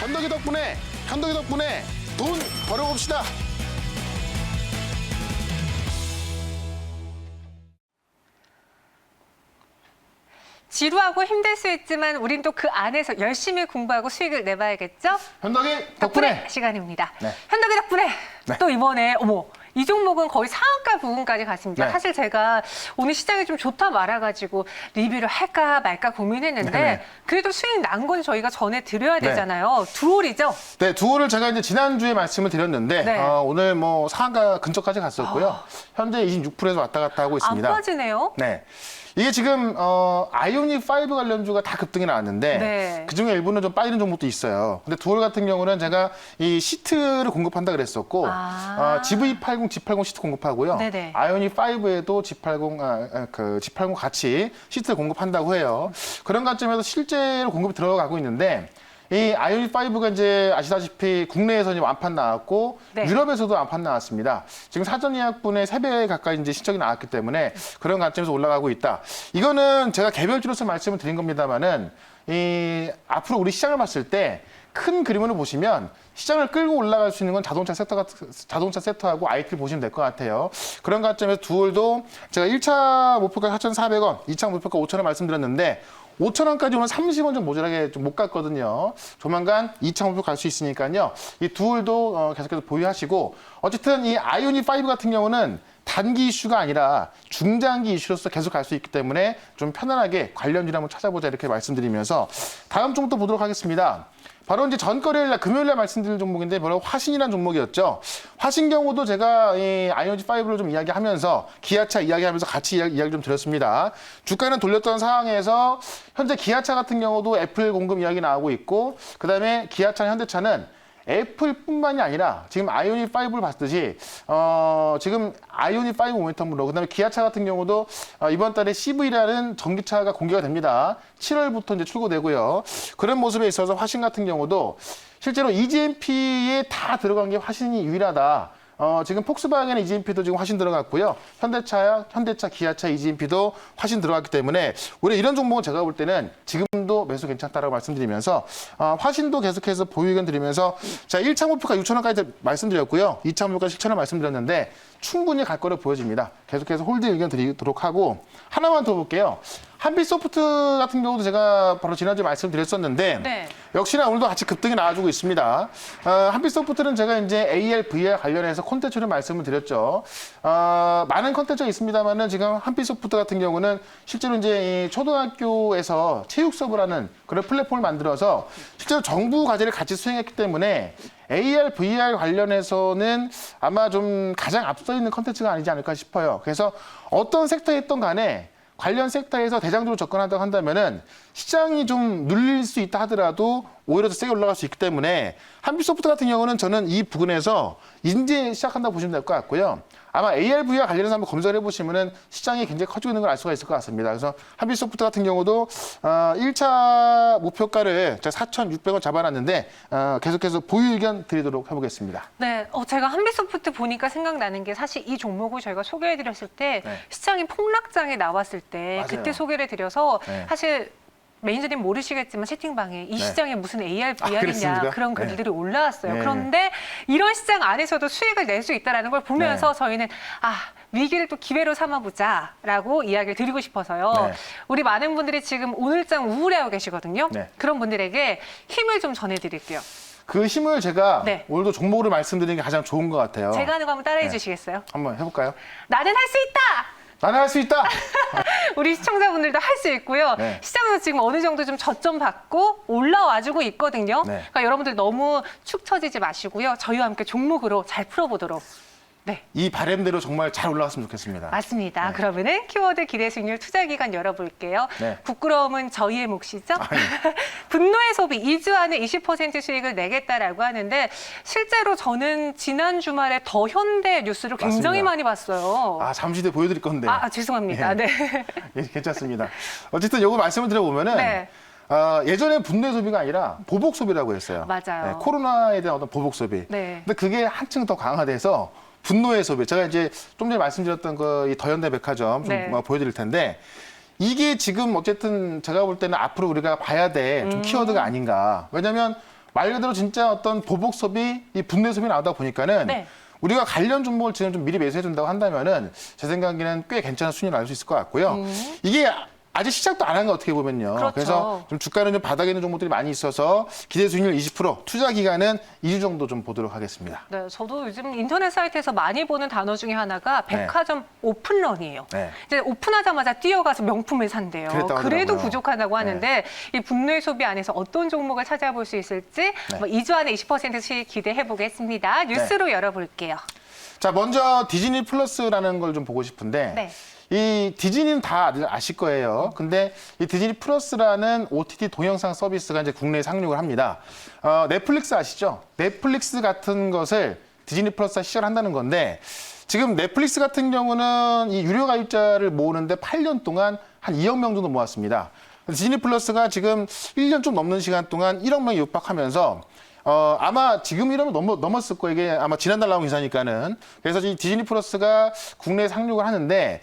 현덕이 덕분에 돈 벌어봅시다. 지루하고 힘들 수 있지만 우린 또 그 안에서 열심히 공부하고 수익을 내봐야겠죠? 현덕이 덕분에. 시간입니다. 네. 현덕이 덕분에 네. 또 이번에 이 종목은 거의 상한가 부분까지 갔습니다. 네. 사실 제가 오늘 시장이 좀 좋다 말아가지고 리뷰를 할까 말까 고민했는데 네네. 그래도 수익 난 건 저희가 전해드려야 네. 되잖아요. 두올이죠? 네, 두호를 제가 이제 지난주에 말씀을 드렸는데 네. 오늘 뭐 상한가 근처까지 갔었고요. 현재 26%에서 왔다 갔다 하고 있습니다. 안 빠지네요. 네. 이게 지금 아이오닉 5 관련주가 다 급등이 나왔는데 네. 그중에 일부는 좀 빠지는 종목도 있어요. 근데 두월 같은 경우는 제가 이 시트를 공급한다 그랬었고 GV80, G80 시트 공급하고요. 네네. 아이오닉 5에도 G80 같이 시트를 공급한다고 해요. 그런 관점에서 실제로 공급이 들어가고 있는데 이 아이오닉 5가 이제 아시다시피 국내에서 이제 완판 나왔고 네. 유럽에서도 완판 나왔습니다. 지금 사전 예약분의 3배 가까이 이제 신청이 나왔기 때문에 그런 관점에서 올라가고 있다. 이거는 제가 개별주로서 말씀을 드린 겁니다만은 앞으로 우리 시장을 봤을 때 큰 그림으로 보시면 시장을 끌고 올라갈 수 있는 건 자동차 섹터하고 IT를 보시면 될 것 같아요. 그런 관점에서 두월도 제가 1차 목표가 4,400원, 2차 목표가 5,000원 말씀드렸는데 5,000원까지 오면 30원 좀 모자라게 좀 못 갔거든요. 조만간 2차 목표 갈 수 있으니까요. 이 두월도 계속해서 보유하시고 어쨌든 이 아이오닉 5 같은 경우는 단기 이슈가 아니라 중장기 이슈로서 계속 갈 수 있기 때문에 좀 편안하게 관련주를 한번 찾아보자 이렇게 말씀드리면서 다음 종목도 보도록 하겠습니다. 바로 이제 전거래일 날 금요일 날 말씀드린 종목인데 바로 화신이라는 종목이었죠. 화신 경우도 제가 이 아이오닉 5를 좀 이야기하면서 기아차 이야기하면서 같이 이야기 좀 드렸습니다. 주가는 돌렸던 상황에서 현재 기아차 같은 경우도 애플 공급 이야기 나오고 있고 그다음에 기아차, 현대차는 애플뿐만이 아니라 지금 아이오닉 5를 봤듯이 지금 아이오닉 5 모멘텀으로 그다음에 기아차 같은 경우도 이번 달에 CV라는 전기차가 공개가 됩니다. 7월부터 이제 출고되고요. 그런 모습에 있어서 화신 같은 경우도 실제로 EGMP에 다 들어간 게 화신이 유일하다. 지금 폭스바겐의 EGMP도 지금 화신 들어갔고요. 현대차, 기아차 EGMP도 화신 들어갔기 때문에 오히려 이런 종목은 제가 볼 때는 지금도 매수 괜찮다라고 말씀드리면서 화신도 계속해서 보유 의견 드리면서 자 1차 목표가 6,000원까지 말씀드렸고요. 2차 목표가 7,000원 말씀드렸는데 충분히 갈 거로 보여집니다. 계속해서 홀드 의견 드리도록 하고 하나만 더 볼게요. 한빛소프트 같은 경우도 제가 바로 지난주에 말씀드렸었는데 네. 역시나 오늘도 같이 급등이 나와주고 있습니다. 한빛소프트는 제가 이제 AR, VR 관련해서 콘텐츠를 말씀을 드렸죠. 많은 콘텐츠가 있습니다만은 지금 한빛소프트 같은 경우는 실제로 이제 이 초등학교에서 체육 수업을 하는 그런 플랫폼을 만들어서 실제로 정부 과제를 같이 수행했기 때문에 AR, VR 관련해서는 아마 좀 가장 앞서 있는 콘텐츠가 아니지 않을까 싶어요. 그래서 어떤 섹터에 있던 간에 관련 섹터에서 대장주로 접근한다고 한다면은 시장이 좀 눌릴 수 있다 하더라도 오히려 더 세게 올라갈 수 있기 때문에 한빛소프트 같은 경우는 저는 이 부분에서 이제 시작한다고 보시면 될 것 같고요. 아마 AR, VR 관련해서 한번 검색을 해보시면은 시장이 굉장히 커지고 있는 걸 알 수가 있을 것 같습니다. 그래서 한빛소프트 같은 경우도 1차 목표가를 제가 4,600원 잡아놨는데 계속해서 보유 의견 드리도록 해보겠습니다. 네, 제가 한빛소프트 보니까 생각나는 게 사실 이 종목을 저희가 소개해드렸을 때 네. 시장이 폭락장에 나왔을 때 맞아요. 그때 소개를 드려서 네. 사실 매니저님 모르시겠지만 채팅방에 이 네. 시장에 무슨 AR, VR이냐 그렇습니까? 그런 네. 글들이 올라왔어요. 네. 그런데 이런 시장 안에서도 수익을 낼 수 있다는 걸 보면서 네. 저희는 위기를 또 기회로 삼아보자라고 이야기를 드리고 싶어서요. 네. 우리 많은 분들이 지금 오늘장 우울해하고 계시거든요. 네. 그런 분들에게 힘을 좀 전해드릴게요. 그 힘을 제가 네. 오늘도 종목으로 말씀드리는 게 가장 좋은 것 같아요. 제가 하는 거 한번 따라해 네. 주시겠어요? 한번 해볼까요? 나는 할 수 있다! 나는 할 수 있다! 우리 시청자분들도 할 수 있고요. 네. 시장에서 지금 어느 정도 좀 저점 받고 올라와주고 있거든요. 네. 그러니까 여러분들 너무 축 처지지 마시고요. 저희와 함께 종목으로 잘 풀어보도록. 네, 이 바램대로 정말 잘 올라갔으면 좋겠습니다. 맞습니다. 네. 그러면은 키워드 기대 수익률 투자 기간 열어볼게요. 네. 부끄러움은 저희의 몫이죠. 분노의 소비 2주 안에 20% 수익을 내겠다라고 하는데 실제로 저는 지난 주말에 더 현대 뉴스를 굉장히 맞습니다. 많이 봤어요. 잠시 뒤에 보여드릴 건데. 죄송합니다. 네. 예, 괜찮습니다. 어쨌든 요거 말씀을 드려보면은 네. 예전에 분노의 소비가 아니라 보복 소비라고 했어요. 맞아요. 네, 코로나에 대한 어떤 보복 소비. 네. 근데 그게 한층 더 강화돼서 분노의 소비. 제가 이제 좀 전에 말씀드렸던 이 더현대 백화점 좀 네. 보여드릴 텐데 이게 지금 어쨌든 제가 볼 때는 앞으로 우리가 봐야 될 좀 키워드가 아닌가. 왜냐하면 말 그대로 진짜 어떤 보복 소비, 이 분노 소비 나오다 보니까는 네. 우리가 관련 종목을 지금 좀 미리 매수해 준다고 한다면은 제 생각에는 꽤 괜찮은 수익을 날 수 있을 것 같고요. 이게 아직 시작도 안 한 거 어떻게 보면요. 그렇죠. 그래서 좀 주가는 좀 바닥에 있는 종목들이 많이 있어서 기대 수익률 20%, 투자 기간은 2주 정도 좀 보도록 하겠습니다. 네, 저도 요즘 인터넷 사이트에서 많이 보는 단어 중에 하나가 백화점 오픈런이에요. 네. 이제 오픈하자마자 뛰어가서 명품을 산대요. 그랬다고 그래도 하더라고요. 부족하다고 하는데 이 분노의 소비 안에서 어떤 종목을 찾아볼 수 있을지 뭐 2주 안에 20%씩 기대해 보겠습니다. 뉴스로 열어볼게요. 자, 먼저 디즈니 플러스라는 걸 좀 보고 싶은데 네. 이 디즈니는 다들 아실 거예요. 근데 이 디즈니 플러스라는 OTT 동영상 서비스가 이제 국내에 상륙을 합니다. 넷플릭스 아시죠? 넷플릭스 같은 것을 디즈니 플러스가 시작한다는 건데 지금 넷플릭스 같은 경우는 이 유료 가입자를 모으는데 8년 동안 한 2억 명 정도 모았습니다. 디즈니 플러스가 지금 1년 좀 넘는 시간 동안 1억 명이 육박하면서 아마 지금 이러면 넘었을 거예요. 이게 아마 지난달 나온 기사니까는. 그래서 이 디즈니 플러스가 국내에 상륙을 하는데,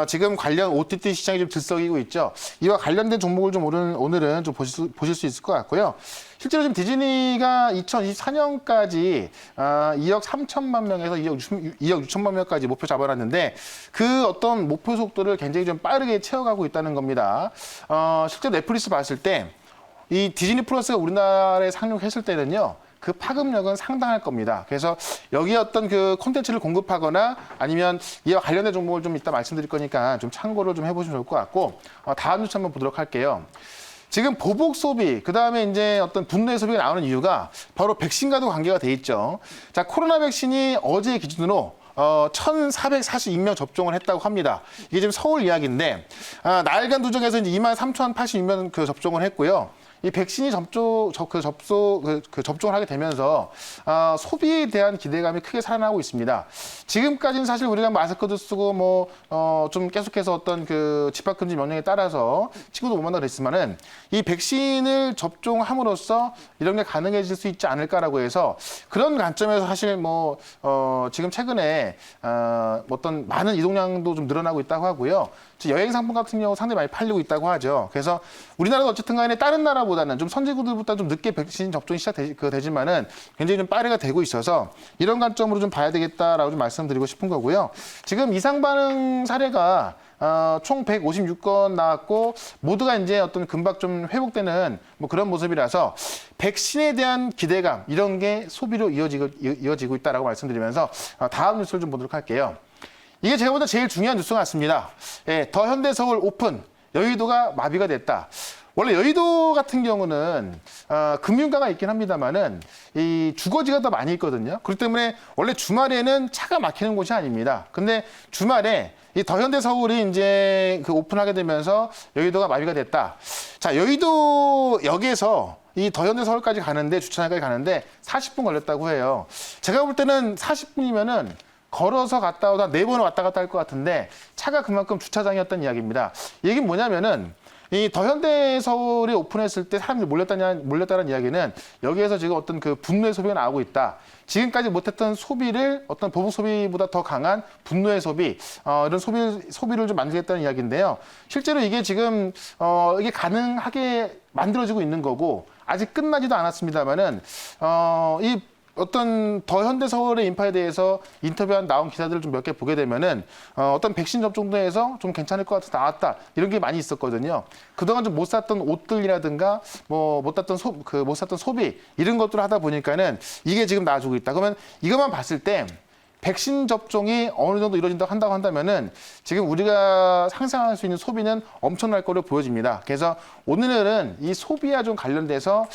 지금 관련 OTT 시장이 좀 들썩이고 있죠. 이와 관련된 종목을 좀 오늘은 좀 보실 수 있을 것 같고요. 실제로 지금 디즈니가 2024년까지 2억 3천만 명에서 2억 6천만 명까지 목표 잡아놨는데 그 어떤 목표 속도를 굉장히 좀 빠르게 채워가고 있다는 겁니다. 실제 넷플릭스 봤을 때 이 디즈니 플러스가 우리나라에 상륙했을 때는요, 그 파급력은 상당할 겁니다. 그래서 여기에 어떤 그 콘텐츠를 공급하거나 아니면 이와 관련된 정보를 좀 이따 말씀드릴 거니까 좀 참고를 좀 해보시면 좋을 것 같고, 다음 뉴스 한번 보도록 할게요. 지금 보복 소비, 그 다음에 이제 어떤 분노의 소비가 나오는 이유가 바로 백신과도 관계가 돼 있죠. 자, 코로나 백신이 어제 기준으로 1,442명 접종을 했다고 합니다. 이게 지금 서울 이야기인데, 나흘간 누적해서 이제 23,086명 그 접종을 했고요. 이 백신이 접종을 하게 되면서 소비에 대한 기대감이 크게 살아나고 있습니다. 지금까지는 사실 우리가 마스크도 쓰고 좀 계속해서 어떤 그 집합금지 명령에 따라서 친구도 못 만나고 그랬지만은 이 백신을 접종함으로써 이런 게 가능해질 수 있지 않을까라고 해서 그런 관점에서 사실 지금 최근에 어떤 많은 이동량도 좀 늘어나고 있다고 하고요. 여행 상품 같은 경우 상당히 많이 팔리고 있다고 하죠. 그래서 우리나라도 어쨌든 간에 다른 나라보다는 좀 선진국들보다 좀 늦게 백신 접종이 시작되지만은 굉장히 좀 빠르게 되고 있어서 이런 관점으로 좀 봐야 되겠다라고 좀 말씀드리고 싶은 거고요. 지금 이상 반응 사례가 총 156건 나왔고 모두가 이제 어떤 금방 좀 회복되는 그런 모습이라서 백신에 대한 기대감 이런 게 소비로 이어지고 있다라고 말씀드리면서 다음 뉴스를 좀 보도록 할게요. 이게 제가 볼 때 제일 중요한 뉴스 같습니다. 예, 더 현대서울 오픈, 여의도가 마비가 됐다. 원래 여의도 같은 경우는 금융가가 있긴 합니다만은 이 주거지가 더 많이 있거든요. 그렇기 때문에 원래 주말에는 차가 막히는 곳이 아닙니다. 근데 주말에 이 더 현대서울이 이제 그 오픈하게 되면서 여의도가 마비가 됐다. 자, 여의도역에서 이 더 현대서울까지 가는데 주차장까지 가는데 40분 걸렸다고 해요. 제가 볼 때는 40분이면은 걸어서 갔다 오다 4번을 왔다 갔다 할 것 같은데 차가 그만큼 주차장이었던 이야기입니다. 이 얘기는 뭐냐면은 이 더 현대서울이 오픈했을 때 사람들이 몰렸다는 이야기는 여기에서 지금 어떤 그 분노의 소비가 나오고 있다. 지금까지 못했던 소비를 어떤 보복 소비보다 더 강한 분노의 소비, 이런 소비를 좀 만들겠다는 이야기인데요. 실제로 이게 지금 이게 가능하게 만들어지고 있는 거고 아직 끝나지도 않았습니다만은 이 어떤 더 현대서울의 인파에 대해서 인터뷰한 나온 기사들을 좀 몇 개 보게 되면은 어떤 백신 접종도에서 좀 괜찮을 것 같아서 나왔다 이런 게 많이 있었거든요. 그동안 좀 못 샀던 옷들이라든가 못 샀던 소비 이런 것들을 하다 보니까는 이게 지금 나아지고 있다. 그러면 이것만 봤을 때 백신 접종이 어느 정도 이루어진다고 한다면은 지금 우리가 상상할 수 있는 소비는 엄청날 거로 보여집니다. 그래서 오늘은 이 소비와 좀 관련돼서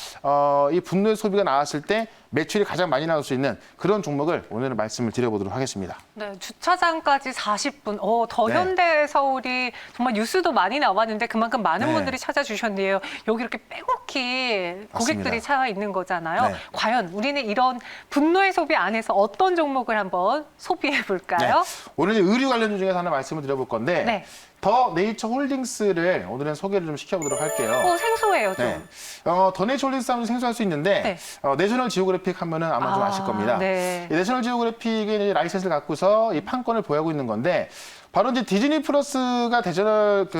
이 분노의 소비가 나왔을 때 매출이 가장 많이 나올 수 있는 그런 종목을 오늘은 말씀을 드려보도록 하겠습니다. 네, 주차장까지 40분. 더 현대서울이 정말 뉴스도 많이 나왔는데 그만큼 많은 분들이 찾아주셨네요. 여기 이렇게 빼곡히 고객들이 차 있는 거잖아요. 네. 과연 우리는 이런 분노의 소비 안에서 어떤 종목을 한번 소비해 볼까요? 네. 오늘 의류 관련 중에서 하나 말씀을 드려볼 건데 네. 더 네이처 홀딩스를 오늘은 소개를 좀 시켜보도록 할게요. 생소해요, 좀. 네. 더 네이처 홀딩스 하면 생소할 수 있는데 내셔널 지오그래픽 하면은 아마 좀 아실 겁니다. 네. 이 내셔널 지오그래픽의 라이센스를 갖고서 이 판권을 보유하고 있는 건데 바로 이제 디즈니 플러스가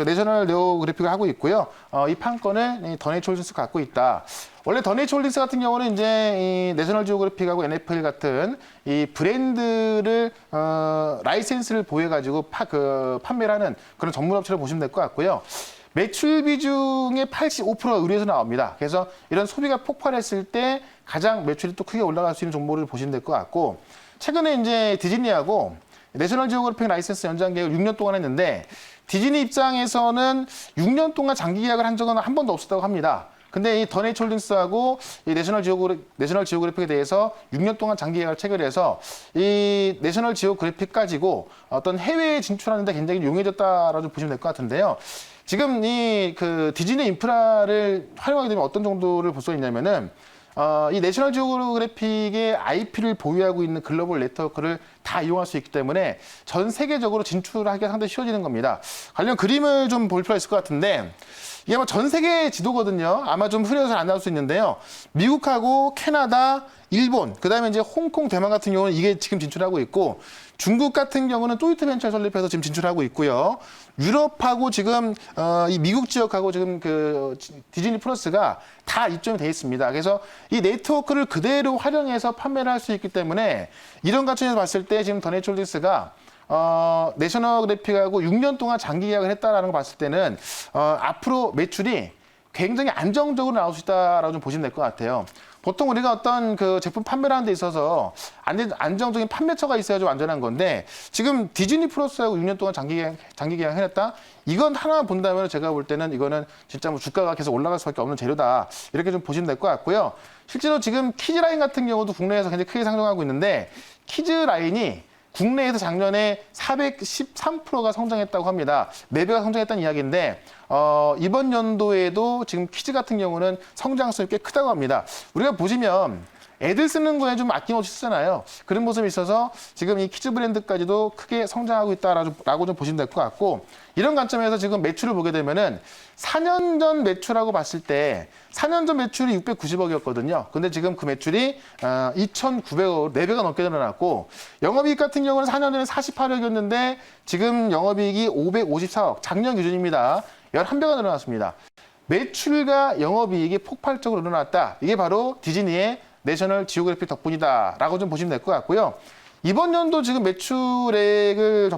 내셔널 지오그래픽을 하고 있고요. 이 판권을 더 네이처 홀딩스가 갖고 있다. 원래 더네이처홀딩스 같은 경우는 이제 이 내셔널 지오그래픽하고 NFL 같은 이 브랜드를 라이센스를 보유해가지고 판매를 하는 그런 전문 업체를 보시면 될 것 같고요. 매출 비중의 85%가 의류에서 나옵니다. 그래서 이런 소비가 폭발했을 때 가장 매출이 또 크게 올라갈 수 있는 종목을 보시면 될 것 같고, 최근에 이제 디즈니하고 내셔널 지오그래픽 라이센스 연장 계약을 6년 동안 했는데, 디즈니 입장에서는 6년 동안 장기 계약을 한 적은 한 번도 없었다고 합니다. 근데 이 더네이처홀딩스하고 이 내셔널 지오그래픽에 대해서 6년 동안 장기 계약을 체결해서 이 내셔널 지오그래픽 가지고 어떤 해외에 진출하는데 굉장히 용이해졌다라고 보시면 될 것 같은데요. 지금 이 디즈니 인프라를 활용하게 되면 어떤 정도를 볼 수 있냐면은 이 내셔널 지오그래픽의 IP를 보유하고 있는 글로벌 네트워크를 다 이용할 수 있기 때문에 전 세계적으로 진출하기가 상당히 쉬워지는 겁니다. 관련 그림을 좀 볼 필요가 있을 것 같은데, 이게 아마 전 세계 지도거든요. 아마 좀 흐려서 안 나올 수 있는데요. 미국하고 캐나다, 일본, 그다음에 이제 홍콩, 대만 같은 경우는 이게 지금 진출하고 있고, 중국 같은 경우는 조이트 벤처를 설립해서 지금 진출하고 있고요. 유럽하고 지금 이 미국 지역하고 지금 디즈니 플러스가 다 입점이 돼 있습니다. 그래서 이 네트워크를 그대로 활용해서 판매를 할 수 있기 때문에 이런 관점에서 봤을 때 지금 더네이처홀딩스가 내셔널 그래픽하고 6년 동안 장기 계약을 했다라는 걸 봤을 때는 앞으로 매출이 굉장히 안정적으로 나올 수 있다라고 좀 보시면 될 것 같아요. 보통 우리가 어떤 제품 판매를 하는 데 있어서 안정적인 판매처가 있어야 좀 안전한 건데, 지금 디즈니 플러스하고 6년 동안 장기 계약 해냈다? 이건 하나 본다면 제가 볼 때는 이거는 진짜 뭐 주가가 계속 올라갈 수밖에 없는 재료다. 이렇게 좀 보시면 될 것 같고요. 실제로 지금 키즈라인 같은 경우도 국내에서 굉장히 크게 상승하고 있는데, 키즈라인이 국내에서 작년에 413%가 성장했다고 합니다. 4배가 성장했다는 이야기인데, 이번 연도에도 지금 키즈 같은 경우는 성장성이 꽤 크다고 합니다. 우리가 보시면 애들 쓰는 거에 좀 아낌없이 쓰잖아요. 그런 모습이 있어서 지금 이 키즈 브랜드까지도 크게 성장하고 있다라고 좀 보시면 될 것 같고, 이런 관점에서 지금 매출을 보게 되면은 4년 전 매출하고 봤을 때 4년 전 매출이 690억이었거든요. 근데 지금 그 매출이 2,900억, 4배가 넘게 늘어났고, 영업이익 같은 경우는 4년 전에 48억이었는데 지금 영업이익이 554억, 작년 기준입니다. 11배가 늘어났습니다. 매출과 영업이익이 폭발적으로 늘어났다. 이게 바로 디즈니의 내셔널 지오그래픽 덕분이다라고 좀 보시면 될 것 같고요. 이번 연도 지금 매출액을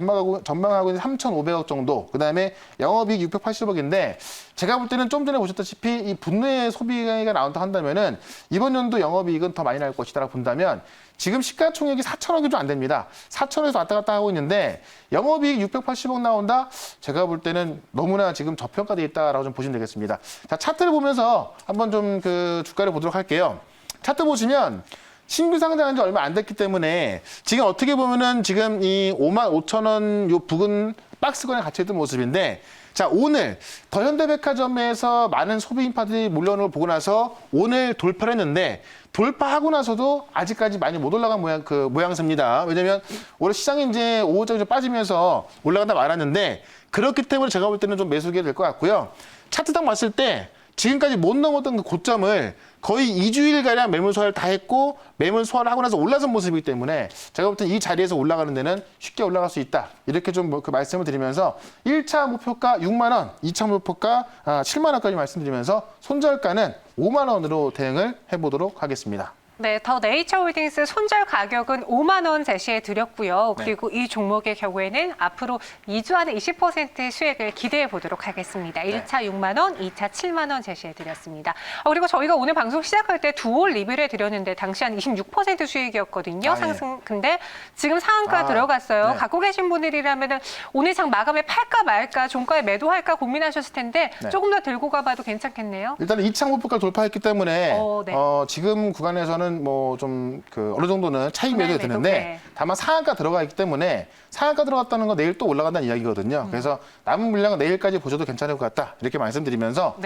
전망하고 있는 3,500억 정도, 그 다음에 영업이익 680억인데, 제가 볼 때는 좀 전에 보셨다시피 이 분노의 소비가 나온다 한다면은 이번 연도 영업이익은 더 많이 날 것이다라고 본다면, 지금 시가총액이 4천억이 좀 안 됩니다. 4천억에서 왔다 갔다 하고 있는데 영업이익 680억 나온다? 제가 볼 때는 너무나 지금 저평가되어 있다라고 좀 보시면 되겠습니다. 자, 차트를 보면서 한번 좀 주가를 보도록 할게요. 차트 보시면 신규 상장한 지 얼마 안 됐기 때문에 지금 어떻게 보면은 지금 이 55,000원 요 부근 박스권에 갇혀있던 모습인데, 자, 오늘 더현대백화점에서 많은 소비 인파들이 몰려오는 걸 보고 나서 오늘 돌파를 했는데, 돌파하고 나서도 아직까지 많이 못 올라간 모양새입니다. 왜냐면 올해 시장이 이제 오후장에 좀 빠지면서 올라간다 말았는데, 그렇기 때문에 제가 볼 때는 좀 매수하게 될 것 같고요. 차트당 봤을 때 지금까지 못 넘었던 그 고점을 거의 2주일가량 매물 소화를 다 했고, 매물 소화를 하고 나서 올라선 모습이기 때문에 제가 볼 때 이 자리에서 올라가는 데는 쉽게 올라갈 수 있다. 이렇게 좀 말씀을 드리면서 1차 목표가 6만 원, 2차 목표가 7만 원까지 말씀드리면서 손절가는 5만 원으로 대응을 해보도록 하겠습니다. 네, 더 네이처홀딩스 손절 가격은 5만 원 제시해 드렸고요. 그리고 이 종목의 경우에는 앞으로 2주 안에 20% 수익을 기대해 보도록 하겠습니다. 1차 6만 원, 2차 7만 원 제시해 드렸습니다. 그리고 저희가 오늘 방송 시작할 때 두 올 리뷰를 드렸는데 당시 한 26% 수익이었거든요. 상승. 근데 지금 상한가 들어갔어요. 네. 갖고 계신 분들이라면 오늘 장 마감에 팔까 말까, 종가에 매도할까 고민하셨을 텐데 조금 더 들고 가봐도 괜찮겠네요. 일단은 2차 목표가를 돌파했기 때문에 네. 지금 구간에서는 뭐 좀 어느 정도는 차익 매도가 되는데, 다만 상한가 들어가 있기 때문에 상한가 들어갔다는 건 내일 또 올라간다는 이야기거든요. 그래서 남은 물량은 내일까지 보셔도 괜찮을 것 같다. 이렇게 말씀드리면서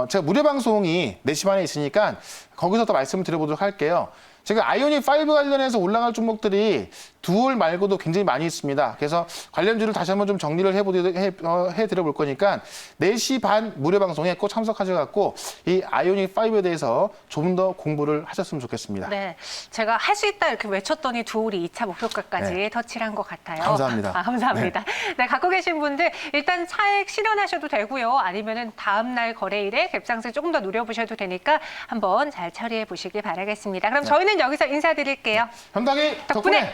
제가 무료 방송이 4시 반에 있으니까 거기서 더 말씀을 드려보도록 할게요. 제가 아이오닉 5 관련해서 올라갈 종목들이 두올 말고도 굉장히 많이 있습니다. 그래서 관련주를 다시 한번 좀 정리를 해드려볼 거니까 4시 반 무료 방송에 꼭 참석하셔갖고 이 아이오닉 5에 대해서 좀 더 공부를 하셨으면 좋겠습니다. 네, 제가 할 수 있다 이렇게 외쳤더니 두올이 2차 목표가까지 네. 터치를 한 것 같아요. 감사합니다. 감사합니다. 네, 갖고 계신 분들 일단 차액 실현하셔도 되고요. 아니면은 다음 날 거래일에 갭상승 조금 더 노려보셔도 되니까 한번 잘 처리해 보시길 바라겠습니다. 그럼 저희는 여기서 인사드릴게요. 현당이 덕분에.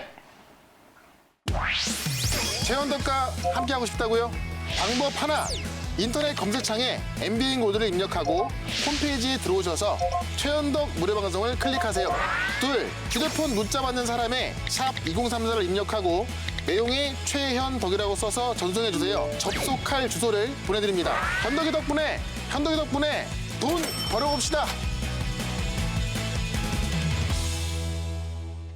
최현덕과 함께하고 싶다고요? 방법 하나. 인터넷 검색창에 MBN 코드를 입력하고 홈페이지에 들어오셔서 최현덕 무료방송을 클릭하세요. 둘, 휴대폰 문자 받는 사람의 샵 2034를 입력하고 내용에 최현덕이라고 써서 전송해주세요. 접속할 주소를 보내드립니다. 현덕이 덕분에 돈 벌어봅시다.